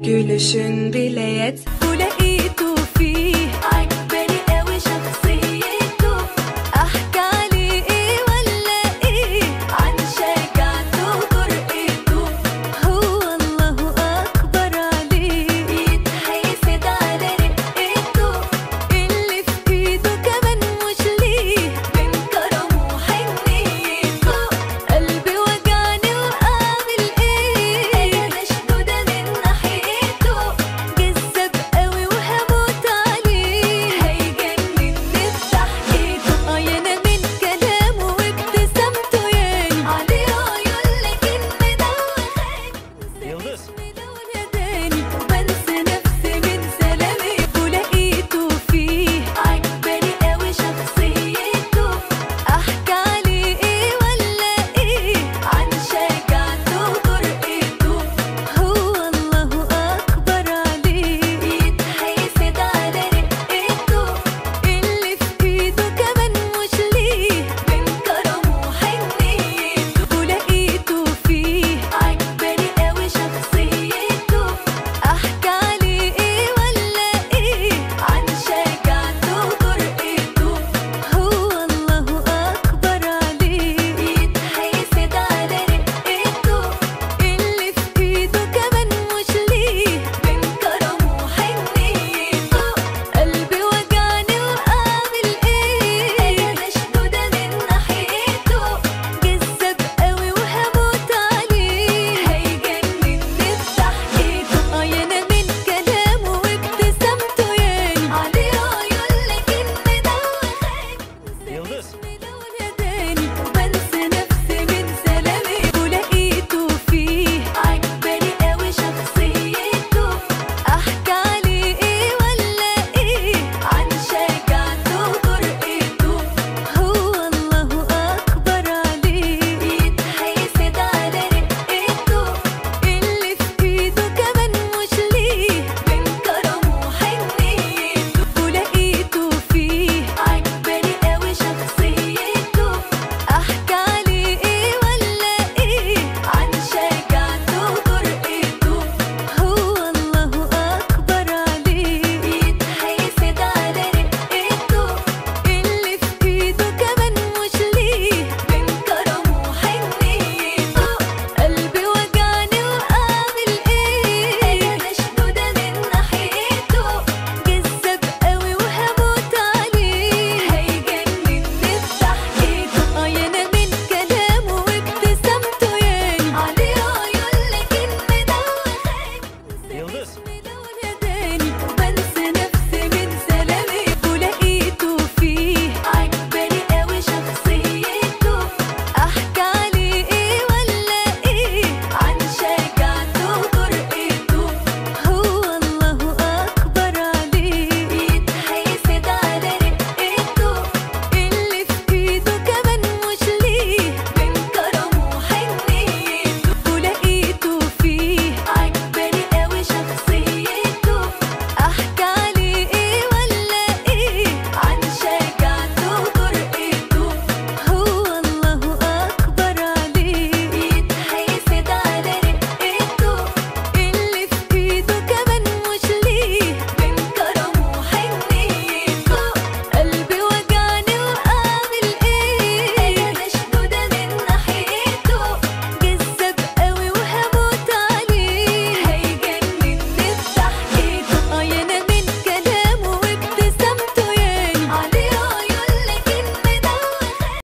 Gülüşün bile yet. ولقيته فيه عجباني قوي شخصيته. احكي عليه ايه ولا ايه؟ عن شجاعته وجرأته. هو الله اكبر عليه، يتحسد على رقته. اللي في ايده كمان مش ليه، من كرمه وحنيته. قلبي وجعني واعمل ايه؟ انا مشدودة من ناحيته. جذاب قوي وهموت عليه، هيجنني بضحكته. يا انا من كلامه وابتسامته، يعني عليه عيون لكن مدوخاني. Yıldız. بنسى نفسي من سلامته، يعني عليه عيون لكن مدوخاني. بنسى نفسي من سلامته، يعني عليه عيون لكن مدوخاني. Yıldız. بنسى نفسي من سلامته، يعني عليه عيون لكن مدوخاني. ولقيته فيه عجباني قوي شخصيته. احكي عليه ايه ولا ايه؟ عن شجاعته وجرأته. هو الله اكبر عليه، يتحسد على رقته. اللي في ايده كمان مش ليه، من كرمه وحنيته. ولقيته فيه عجباني قوي شخصيته. احكي عليه ايه ولا ايه؟ عن شجاعته وجرأته. هو الله اكبر عليه، يتحسد على رقته. اللي في ايده كمان مش ليه، من كرمه وحنيته. قلبي وجعني واعمل ايه؟ انا مشدودة من ناحيته. جذاب قوي وهموت عليه، هيجنني بضحكته. يا انا من كلامه وابتسامته، يعني عليه عيون لكن مدوخاني. Yıldız. بنسى نفسي من سلامته. ولقيته فيه عجباني قوي شخصيته. احكي عليه ايه ولا ايه؟ عن شجاعته وجرأته. هو الله اكبر عليه، يتحسد على رقته. اللي في ايده كمان مش ليه، من كرمه وحنيته. ولقيته فيه عجباني قوي شخصيته. احكي عليه ايه ولا ايه؟ عن شجاعته وجرأته. هو الله اكبر عليه، يتحسد على رقته. اللي في ايده كمان مش ليه، من كرمه وحنيته. قلبي وجعني واعمل ايه؟ انا مشدودة من ناحيته. جذاب قوي وهموت عليه، هيجنني بضحكته. يا انا من كلامه وابتسامته، يعني عليه عيون لكن مدوخاني. Yıldız.